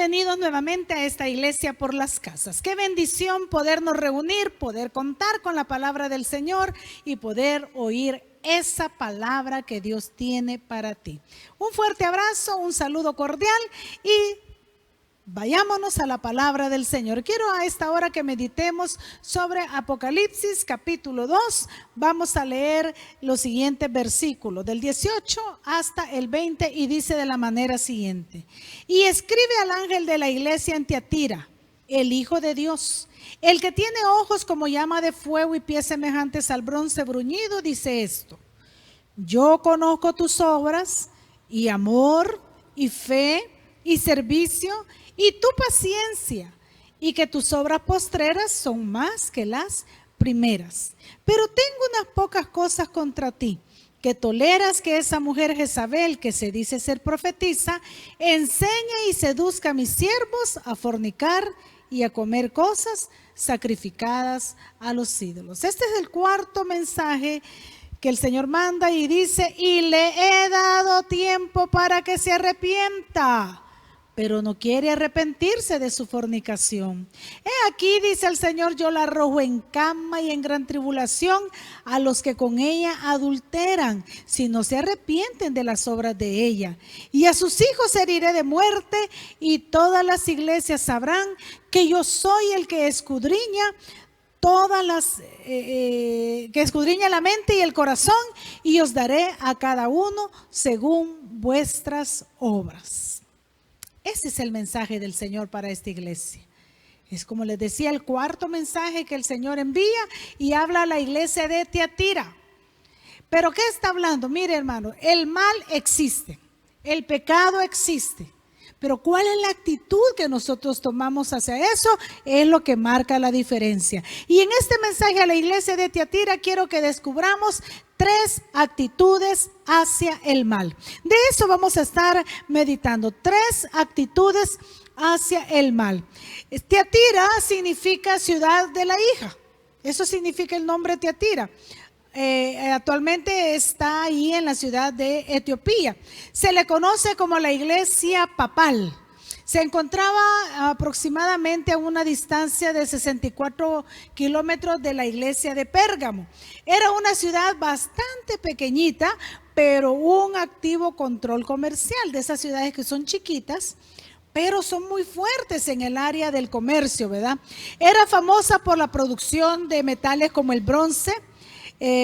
Bienvenidos nuevamente a esta iglesia por las casas. Qué bendición podernos reunir, poder contar con la palabra del Señor y poder oír esa palabra que Dios tiene para ti. Un fuerte abrazo, un saludo cordial y vayámonos a la palabra del Señor. Quiero a esta hora que meditemos sobre Apocalipsis capítulo 2. Vamos a leer los siguientes versículos, del 18 hasta el 20, y dice de la manera siguiente: y escribe al ángel de la iglesia en Tiatira, el Hijo de Dios, el que tiene ojos como llama de fuego y pies semejantes al bronce bruñido, dice esto: yo conozco tus obras y amor y fe y servicio y tu paciencia, y que tus obras postreras son más que las primeras. Pero tengo unas pocas cosas contra ti, que toleras que esa mujer Jezabel, que se dice ser profetisa, enseñe y seduzca a mis siervos a fornicar y a comer cosas sacrificadas a los ídolos. Este es el cuarto mensaje que el Señor manda y dice: y le he dado tiempo para que se arrepienta, pero no quiere arrepentirse de su fornicación. He aquí, dice el Señor, yo la arrojo en cama y en gran tribulación a los que con ella adulteran, si no se arrepienten de las obras de ella. Y a sus hijos heriré de muerte, y todas las iglesias sabrán que yo soy el que escudriña que escudriña la mente y el corazón, y os daré a cada uno según vuestras obras. Ese es el mensaje del Señor para esta iglesia. Es, como les decía, el cuarto mensaje que el Señor envía y habla a la iglesia de Tiatira. ¿Pero qué está hablando? Mire, hermano, el mal existe, el pecado existe, pero ¿cuál es la actitud que nosotros tomamos hacia eso? Es lo que marca la diferencia. Y en este mensaje a la iglesia de Tiatira quiero que descubramos 3 actitudes hacia el mal. De eso vamos a estar meditando, 3 actitudes hacia el mal. Tiatira significa ciudad de la hija, eso significa el nombre Tiatira. Actualmente está ahí en la ciudad de Etiopía. Se le conoce como la iglesia papal. Se encontraba aproximadamente a una distancia de 64 kilómetros de la iglesia de Pérgamo. Era una ciudad bastante pequeñita, pero un activo control comercial, de esas ciudades que son chiquitas, pero son muy fuertes en el área del comercio, ¿verdad? Era famosa por la producción de metales como el bronce,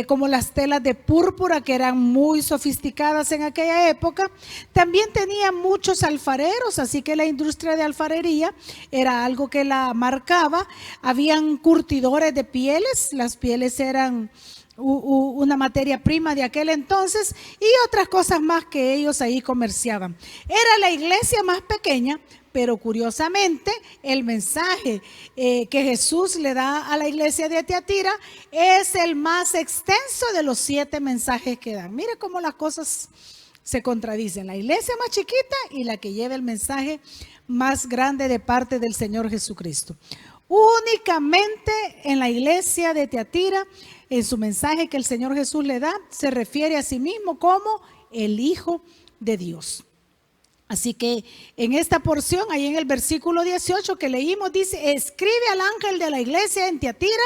como las telas de púrpura, que eran muy sofisticadas en aquella época. También tenía muchos alfareros, así que la industria de alfarería era algo que la marcaba. Habían curtidores de pieles, las pieles eran una materia prima de aquel entonces, y otras cosas más que ellos ahí comerciaban. Era la iglesia más pequeña, pero curiosamente el mensaje que Jesús le da a la iglesia de Tiatira es el más extenso de los 7 mensajes que dan. Mire cómo las cosas se contradicen: la iglesia más chiquita y la que lleva el mensaje más grande de parte del Señor Jesucristo. Únicamente en la iglesia de Tiatira, en su mensaje que el Señor Jesús le da, se refiere a sí mismo como el Hijo de Dios. Así que en esta porción, ahí en el versículo 18 que leímos, dice: escribe al ángel de la iglesia en Tiatira,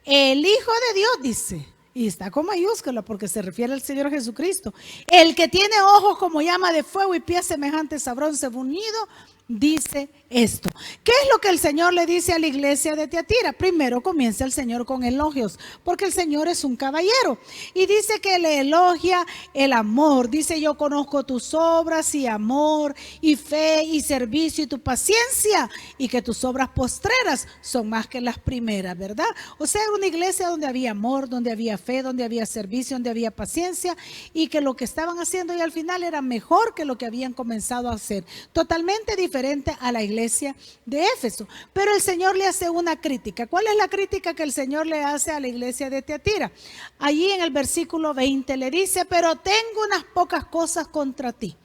el Hijo de Dios, dice, y está con mayúscula porque se refiere al Señor Jesucristo, el que tiene ojos como llama de fuego y pies semejantes a bronce bruñido, dice esto. ¿Qué es lo que el Señor le dice a la iglesia de Tiatira? Primero comienza el Señor con elogios, porque el Señor es un caballero y dice que le elogia el amor. Dice: yo conozco tus obras y amor y fe y servicio y tu paciencia, y que tus obras postreras son más que las primeras, ¿verdad? O sea, era una iglesia donde había amor, donde había fe, donde había servicio, donde había paciencia, y que lo que estaban haciendo y al final era mejor que lo que habían comenzado a hacer. Totalmente diferente a la iglesia de Éfeso. Pero el Señor le hace una crítica. ¿Cuál es la crítica que el Señor le hace a la iglesia de Tiatira? Allí en el versículo 20 le dice: pero tengo unas pocas cosas contra ti.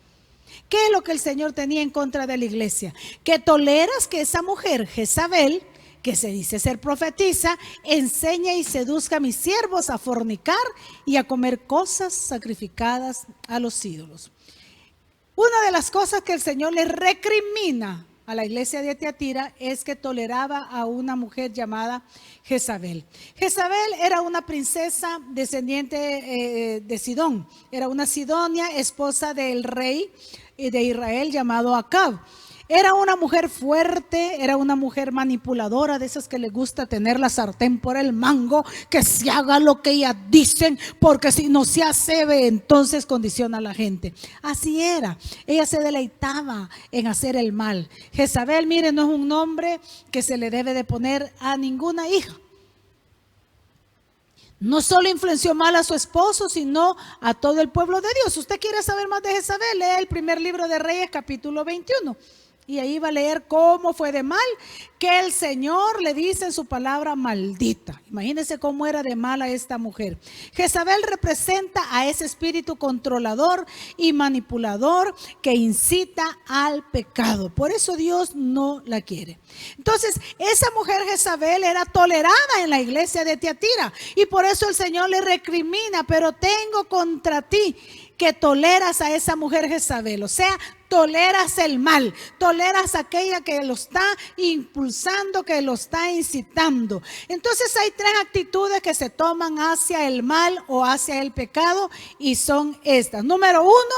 ¿Qué es lo que el Señor tenía en contra de la iglesia? Que toleras que esa mujer Jezabel, que se dice ser profetisa, enseña y seduzca a mis siervos a fornicar y a comer cosas sacrificadas a los ídolos. Una de las cosas que el Señor le recrimina a la iglesia de Tiatira es que toleraba a una mujer llamada Jezabel. Jezabel era una princesa descendiente de Sidón, era una sidonia, esposa del rey de Israel llamado Acab. Era una mujer fuerte, era una mujer manipuladora, de esas que le gusta tener la sartén por el mango, que se haga lo que ellas dicen, porque si no se hace, entonces condiciona a la gente. Así era, ella se deleitaba en hacer el mal. Jezabel, mire, no es un nombre que se le debe de poner a ninguna hija. No solo influenció mal a su esposo, sino a todo el pueblo de Dios. ¿Usted quiere saber más de Jezabel? Lea el primer libro de Reyes, capítulo 21. Y ahí va a leer cómo fue de mal, que el Señor le dice en su palabra maldita. Imagínense cómo era de mala esta mujer. Jezabel representa a ese espíritu controlador y manipulador que incita al pecado. Por eso Dios no la quiere. Entonces, esa mujer Jezabel era tolerada en la iglesia de Tiatira. Y por eso el Señor le recrimina, pero tengo contra ti que toleras a esa mujer Jezabel. O sea, toleras el mal, toleras a aquella que lo está impulsando, que lo está incitando. Entonces hay tres actitudes que se toman hacia el mal o hacia el pecado y son estas. Número uno,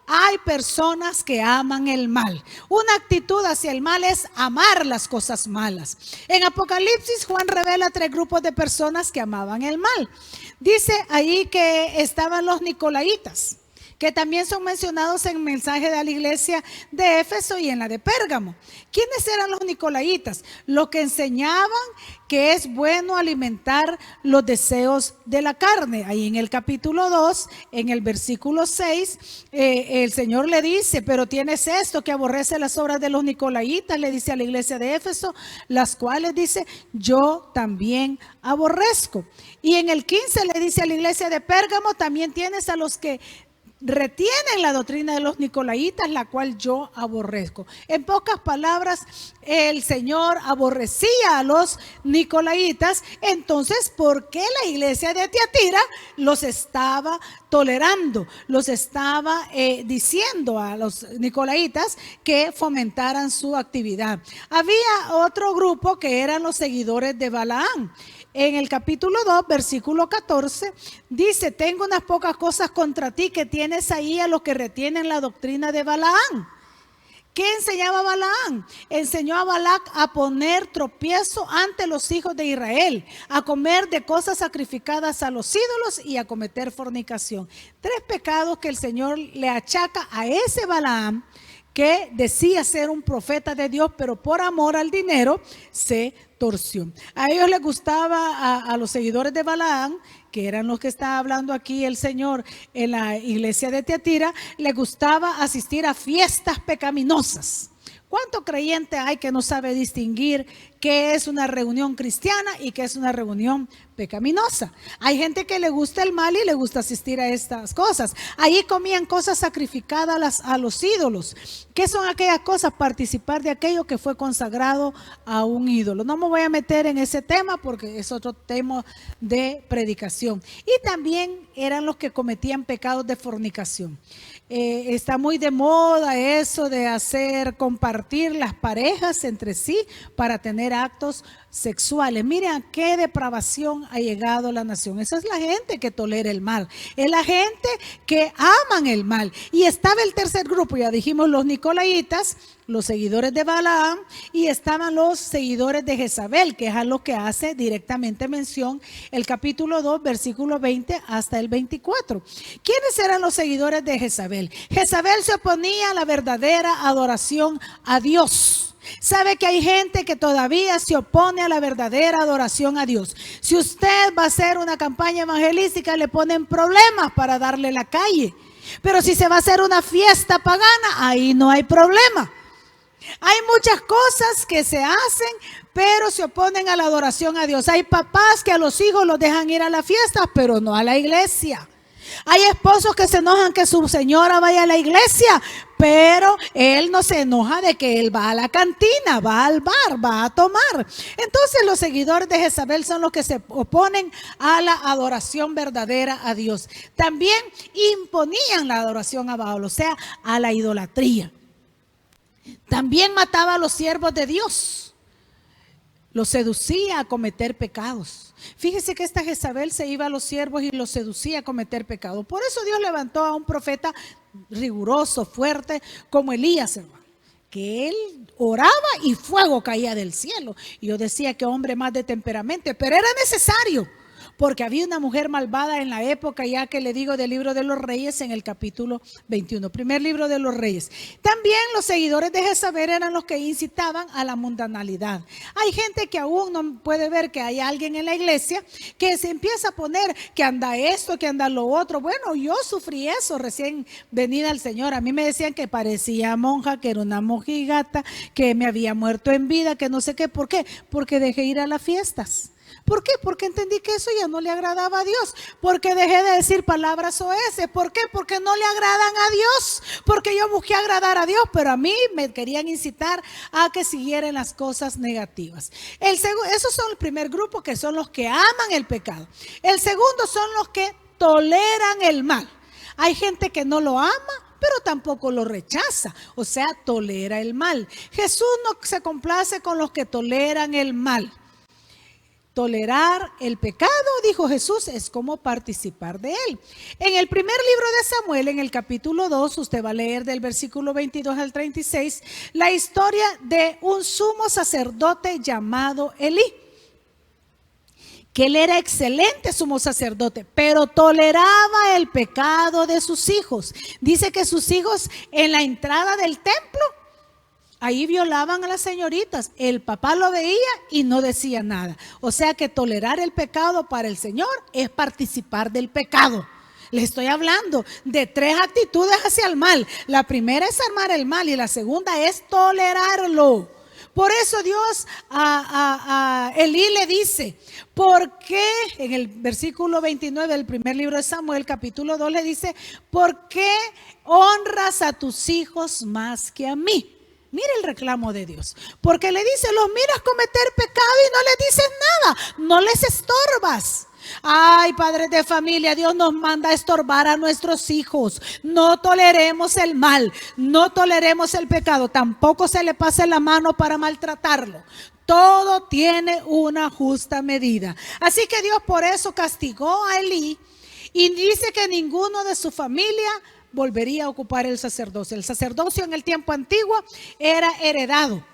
hay personas que aman el mal. Una actitud hacia el mal es amar las cosas malas. En Apocalipsis, Juan revela tres grupos de personas que amaban el mal. Dice ahí que estaban los nicolaitas, que también son mencionados en el mensaje de la iglesia de Éfeso y en la de Pérgamo. ¿Quiénes eran los nicolaitas? Los que enseñaban que es bueno alimentar los deseos de la carne. Ahí en el capítulo 2, en el versículo 6, el Señor le dice, pero tienes esto que aborrece las obras de los nicolaitas, le dice a la iglesia de Éfeso, las cuales dice, yo también aborrezco. Y en el 15 le dice a la iglesia de Pérgamo, también tienes a los que retienen la doctrina de los nicolaitas, la cual yo aborrezco. En pocas palabras, el Señor aborrecía a los nicolaitas. Entonces, ¿por qué la iglesia de Tiatira los estaba tolerando? Los estaba diciendo a los nicolaitas que fomentaran su actividad. Había otro grupo que eran los seguidores de Balaam. En el capítulo 2, versículo 14, dice, tengo unas pocas cosas contra ti, que tienes ahí a los que retienen la doctrina de Balaam. ¿Qué enseñaba Balaam? Enseñó a Balac a poner tropiezo ante los hijos de Israel, a comer de cosas sacrificadas a los ídolos y a cometer fornicación. Tres pecados que el Señor le achaca a ese Balaam, que decía ser un profeta de Dios, pero por amor al dinero se torció. A ellos les gustaba, a los seguidores de Balaam, que eran los que está hablando aquí el Señor en la iglesia de Tiatira, les gustaba asistir a fiestas pecaminosas. ¿Cuánto creyente hay que no sabe distinguir qué es una reunión cristiana y qué es una reunión pecaminosa? Hay gente que le gusta el mal y le gusta asistir a estas cosas. Allí comían cosas sacrificadas a los ídolos. ¿Qué son aquellas cosas? Participar de aquello que fue consagrado a un ídolo. No me voy a meter en ese tema porque es otro tema de predicación. Y también eran los que cometían pecados de fornicación. Está muy de moda eso de compartir las parejas entre sí para tener actos sexuales. Miren a qué depravación ha llegado la nación. Esa es la gente que tolera el mal, es la gente que aman el mal. Y estaba el tercer grupo, ya dijimos, los nicolaitas, los seguidores de Balaam, y estaban los seguidores de Jezabel, que es a lo que hace directamente mención el capítulo 2, versículo 20 hasta el 24. ¿Quiénes eran los seguidores de Jezabel? Jezabel se oponía a la verdadera adoración a Dios. Sabe que hay gente que todavía se opone a la verdadera adoración a Dios. Si usted va a hacer una campaña evangelística, le ponen problemas para darle la calle. Pero si se va a hacer una fiesta pagana, ahí no hay problema. Hay muchas cosas que se hacen, pero se oponen a la adoración a Dios. Hay papás que a los hijos los dejan ir a las fiestas, pero no a la iglesia. Hay esposos que se enojan que su señora vaya a la iglesia, pero él no se enoja de que él va a la cantina, va al bar, va a tomar. Entonces los seguidores de Jezabel son los que se oponen a la adoración verdadera a Dios. También imponían la adoración a Baal, o sea, a la idolatría. También mataba a los siervos de Dios. Los seducía a cometer pecados. Fíjese que esta Jezabel se iba a los siervos y los seducía a cometer pecados. Por eso Dios levantó a un profeta riguroso, fuerte, como Elías, hermano, que él oraba y fuego caía del cielo. Y yo decía que hombre más de temperamento, pero era necesario. Porque había una mujer malvada en la época, ya que le digo del libro de los Reyes en el capítulo 21, primer libro de los Reyes. También los seguidores de Jezabel eran los que incitaban a la mundanalidad. Hay gente que aún no puede ver que hay alguien en la iglesia que se empieza a poner que anda esto, que anda lo otro. Bueno, yo sufrí eso recién venida al Señor. A mí me decían que parecía monja, que era una mojigata, que me había muerto en vida, que no sé qué. ¿Por qué? Porque dejé ir a las fiestas. ¿Por qué? Porque entendí que eso ya no le agradaba a Dios. Porque dejé de decir palabras oeces. ¿Por qué? Porque no le agradan a Dios. Porque yo busqué agradar a Dios, pero a mí me querían incitar a que siguieran las cosas negativas. Esos son el primer grupo, que son los que aman el pecado. El segundo son los que toleran el mal. Hay gente que no lo ama, pero tampoco lo rechaza, o sea, tolera el mal. Jesús no se complace con los que toleran el mal. Tolerar el pecado, dijo Jesús, es como participar de él. En el primer libro de Samuel, en el capítulo 2, usted va a leer del versículo 22 al 36, la historia de un sumo sacerdote llamado Elí. Que él era excelente sumo sacerdote, pero toleraba el pecado de sus hijos. Dice que sus hijos en la entrada del templo, ahí violaban a las señoritas. El papá lo veía y no decía nada. O sea que tolerar el pecado para el Señor es participar del pecado. Les estoy hablando de tres actitudes hacia el mal. La primera es armar el mal y la segunda es tolerarlo. Por eso Dios a Elí le dice, ¿por qué? En el versículo 29 del primer libro de Samuel, capítulo 2, le dice, ¿por qué honras a tus hijos más que a mí? Mira el reclamo de Dios, porque le dice, los miras cometer pecado y no les dices nada, no les estorbas. Ay, padres de familia, Dios nos manda a estorbar a nuestros hijos. No toleremos el mal, no toleremos el pecado, tampoco se le pase la mano para maltratarlo. Todo tiene una justa medida. Así que Dios por eso castigó a Elí y dice que ninguno de su familia volvería a ocupar el sacerdocio. El sacerdocio en el tiempo antiguo era heredado,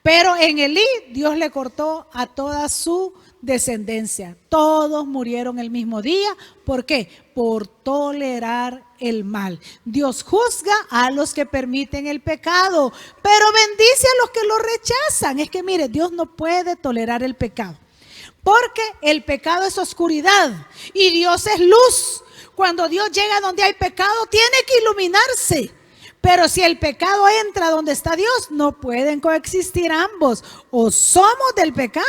pero en Elí Dios le cortó a toda su descendencia. Todos murieron el mismo día. ¿Por qué? Por tolerar el mal. Dios juzga a los que permiten el pecado, pero bendice a los que lo rechazan. Es que mire, Dios no puede tolerar el pecado, porque el pecado es oscuridad y Dios es luz. Cuando Dios llega donde hay pecado, tiene que iluminarse. Pero si el pecado entra donde está Dios, no pueden coexistir ambos. O somos del pecado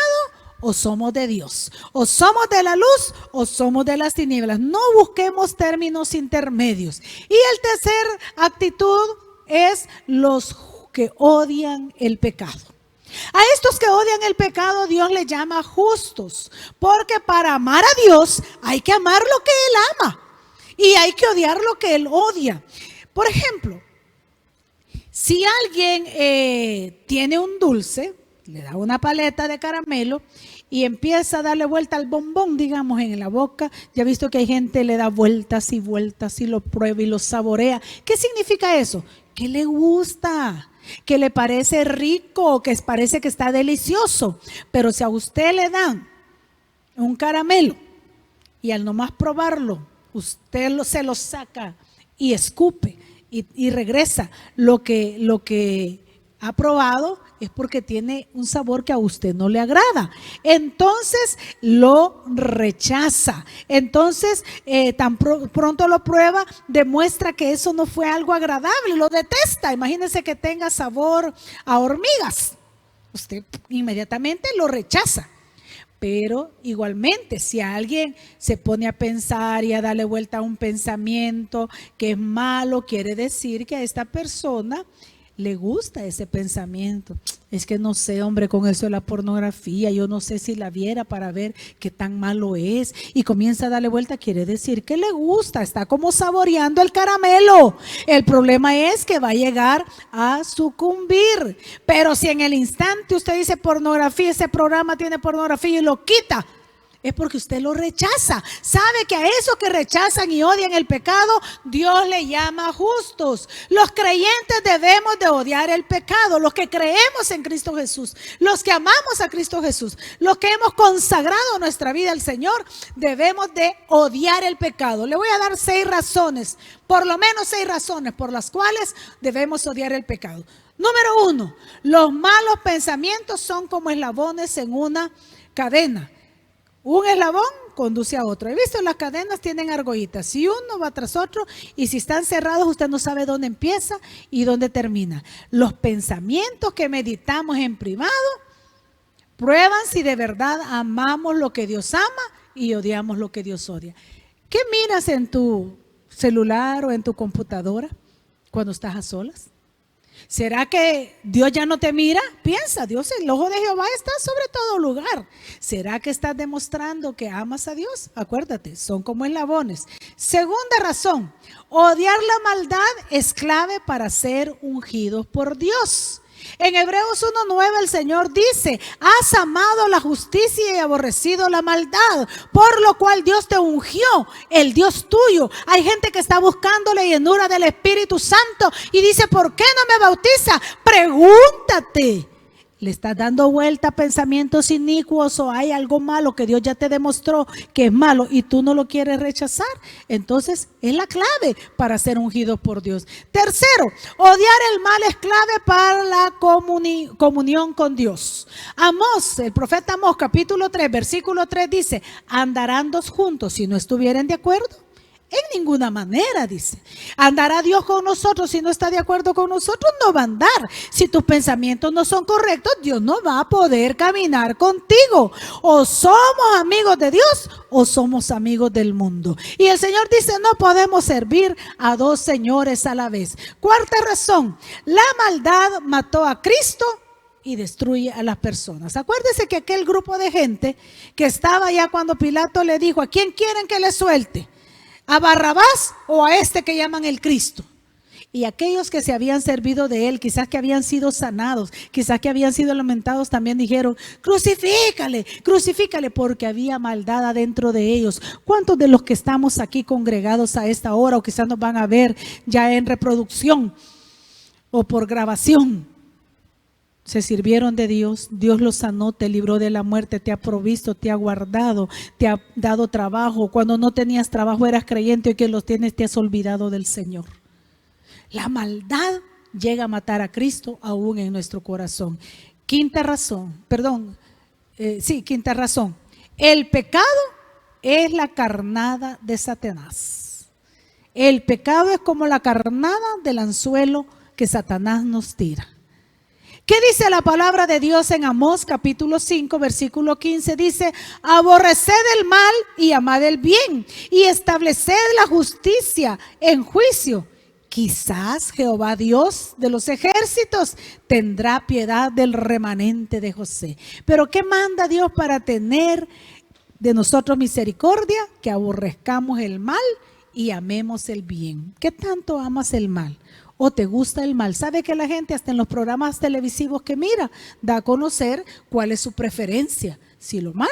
o somos de Dios. O somos de la luz o somos de las tinieblas. No busquemos términos intermedios. Y el tercer actitud es los que odian el pecado. A estos que odian el pecado Dios les llama justos, porque para amar a Dios hay que amar lo que Él ama y hay que odiar lo que Él odia. Por ejemplo, si alguien tiene un dulce, le da una paleta de caramelo y empieza a darle vuelta al bombón, digamos, en la boca. Ya he visto que hay gente que le da vueltas y vueltas y lo prueba y lo saborea. ¿Qué significa eso? Que le gusta, que le parece rico, que parece que está delicioso. Pero si a usted le dan un caramelo y al nomás probarlo, usted se lo saca y escupe y regresa lo que ha probado, es porque tiene un sabor que a usted no le agrada. Entonces lo rechaza. Entonces tan pronto lo prueba, demuestra que eso no fue algo agradable, lo detesta. Imagínense que tenga sabor a hormigas, usted inmediatamente lo rechaza. Pero igualmente, si alguien se pone a pensar y a darle vuelta a un pensamiento que es malo, quiere decir que a esta persona le gusta ese pensamiento. Es que no sé, hombre, con eso de la pornografía, yo no sé si la viera para ver qué tan malo es. Y comienza a darle vuelta, quiere decir que le gusta, está como saboreando el caramelo. El problema es que va a llegar a sucumbir. Pero si en el instante usted dice pornografía, ese programa tiene pornografía y lo quita, es porque usted lo rechaza. Sabe que a esos que rechazan y odian el pecado, Dios le llama justos. Los creyentes debemos de odiar el pecado. Los que creemos en Cristo Jesús, los que amamos a Cristo Jesús, los que hemos consagrado nuestra vida al Señor, debemos de odiar el pecado. Le voy a dar 6 razones, por lo menos 6 razones por las cuales debemos odiar el pecado. Número 1, los malos pensamientos son como eslabones en una cadena. Un eslabón conduce a otro. He visto las cadenas tienen argollitas. Si uno va tras otro y si están cerrados, usted no sabe dónde empieza y dónde termina. Los pensamientos que meditamos en privado prueban si de verdad amamos lo que Dios ama y odiamos lo que Dios odia. ¿Qué miras en tu celular o en tu computadora cuando estás a solas? ¿Será que Dios ya no te mira? Piensa, Dios, el ojo de Jehová está sobre todo lugar. ¿Será que estás demostrando que amas a Dios? Acuérdate, son como eslabones. Segunda razón, odiar la maldad es clave para ser ungidos por Dios. En Hebreos 1:9 el Señor dice: has amado la justicia y aborrecido la maldad, por lo cual Dios te ungió, el Dios tuyo. Hay gente que está buscando la llenura del Espíritu Santo y dice: ¿por qué no me bautiza? Pregúntate. ¿Le estás dando vuelta a pensamientos inicuos o hay algo malo que Dios ya te demostró que es malo y tú no lo quieres rechazar? Entonces es la clave para ser ungido por Dios. Tercero, odiar el mal es clave para la comunión con Dios. Amós, el profeta Amós, capítulo 3, versículo 3 dice: andarán dos juntos si no estuvieren de acuerdo. En ninguna manera, dice. ¿Andará Dios con nosotros si no está de acuerdo con nosotros? No va a andar. Si tus pensamientos no son correctos, Dios no va a poder caminar contigo. O somos amigos de Dios o somos amigos del mundo. Y el Señor dice: no podemos servir a dos señores a la vez. Cuarta razón, la maldad mató a Cristo y destruye a las personas. Acuérdese que aquel grupo de gente que estaba allá cuando Pilato le dijo: ¿a quién quieren que le suelte? ¿A Barrabás o a este que llaman el Cristo? Y aquellos que se habían servido de él, quizás que habían sido sanados, quizás que habían sido lamentados, también dijeron: crucifícale, crucifícale, porque había maldad adentro de ellos. ¿Cuántos de los que estamos aquí congregados a esta hora o quizás nos van a ver ya en reproducción o por grabación se sirvieron de Dios? Dios los sanó, te libró de la muerte, te ha provisto, te ha guardado, te ha dado trabajo. Cuando no tenías trabajo eras creyente, hoy que los tienes te has olvidado del Señor. La maldad llega a matar a Cristo aún en nuestro corazón. Quinta razón. El pecado es la carnada de Satanás. El pecado es como la carnada del anzuelo que Satanás nos tira. ¿Qué dice la palabra de Dios en Amós capítulo 5 versículo 15? Dice: aborreced el mal y amad el bien y estableced la justicia en juicio. Quizás Jehová Dios de los ejércitos tendrá piedad del remanente de José. Pero ¿qué manda Dios para tener de nosotros misericordia? Que aborrezcamos el mal y amemos el bien. ¿Qué tanto amas el mal? ¿O te gusta el mal? ¿Sabe que la gente hasta en los programas televisivos que mira da a conocer cuál es su preferencia? Si lo malo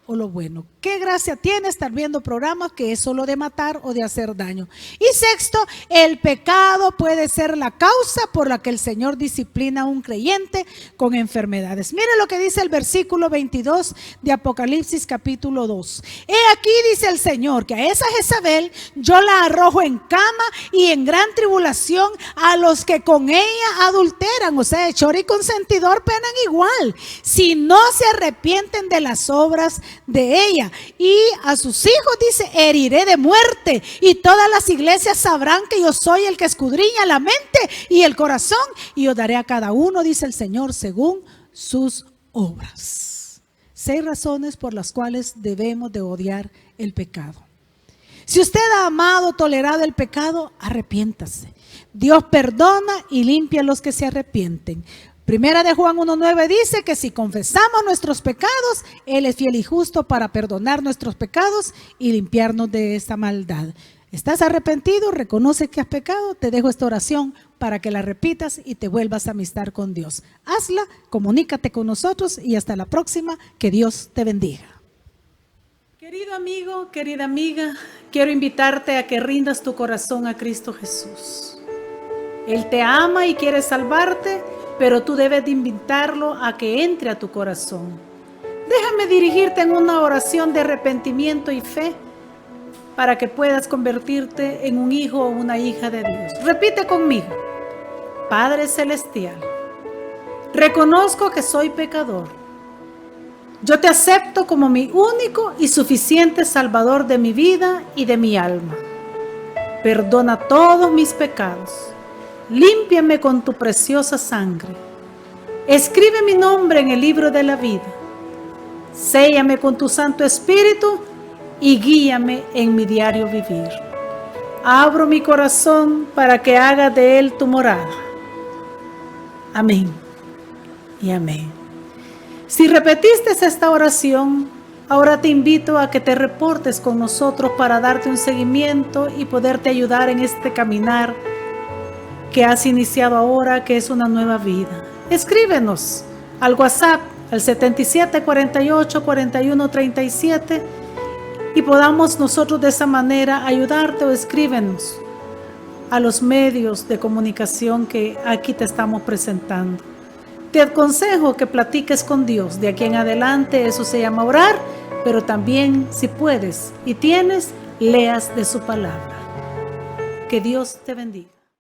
o lo bueno. ¿Qué gracia tiene estar viendo programas que es solo de matar o de hacer daño? Y sexto, el pecado puede ser la causa por la que el Señor disciplina a un creyente con enfermedades. Mire lo que dice el versículo 22 de Apocalipsis capítulo 2. He aquí, dice el Señor, que a esa Jezabel yo la arrojo en cama y en gran tribulación a los que con ella adulteran. O sea, hechor y consentidor penan igual, si no se arrepienten de las obras de ella. Y a sus hijos dice: heriré de muerte, y todas las iglesias sabrán que yo soy el que escudriña la mente y el corazón, y yo daré a cada uno, dice el Señor, según sus obras. 6 razones por las cuales debemos de odiar el pecado. Si usted ha amado, tolerado el pecado, arrepiéntase. Dios perdona y limpia a los que se arrepienten. Primera de Juan 1:9 dice que si confesamos nuestros pecados, Él es fiel y justo para perdonar nuestros pecados y limpiarnos de esta maldad. ¿Estás arrepentido? ¿Reconoces que has pecado? Te dejo esta oración para que la repitas y te vuelvas a amistar con Dios. Hazla, comunícate con nosotros y hasta la próxima. Que Dios te bendiga. Querido amigo, querida amiga, quiero invitarte a que rindas tu corazón a Cristo Jesús. Él te ama y quiere salvarte, pero tú debes de invitarlo a que entre a tu corazón. Déjame dirigirte en una oración de arrepentimiento y fe para que puedas convertirte en un hijo o una hija de Dios. Repite conmigo. Padre Celestial, reconozco que soy pecador. Yo te acepto como mi único y suficiente Salvador de mi vida y de mi alma. Perdona todos mis pecados. Límpiame con tu preciosa sangre. Escribe mi nombre en el libro de la vida. Séllame con tu Santo Espíritu y guíame en mi diario vivir. Abro mi corazón para que hagas de él tu morada. Amén y amén. Si repetiste esta oración, ahora te invito a que te reportes con nosotros para darte un seguimiento y poderte ayudar en este caminar que has iniciado ahora, que es una nueva vida. Escríbenos al WhatsApp al 77484137 y podamos nosotros de esa manera ayudarte, o escríbenos a los medios de comunicación que aquí te estamos presentando. Te aconsejo que platiques con Dios. De aquí en adelante eso se llama orar, pero también, si puedes y tienes, leas de su palabra. Que Dios te bendiga.